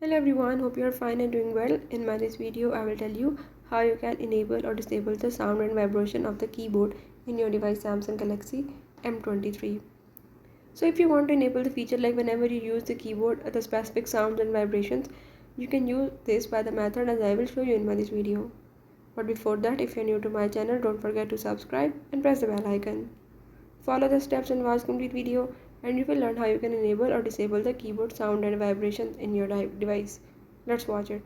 Hello everyone, hope you are fine and doing well. In this video, I will tell you how you can enable or disable the sound and vibration of the keyboard in your device Samsung Galaxy M23. So if you want to enable the feature like whenever you use the keyboard, the specific sounds and vibrations, you can use this by the method as I will show you in this video. But before that, if you are new to my channel, don't forget to subscribe and press the bell icon. Follow the steps and watch complete video and you will learn how you can enable or disable the keyboard sound and vibrations in your device. Let's watch it.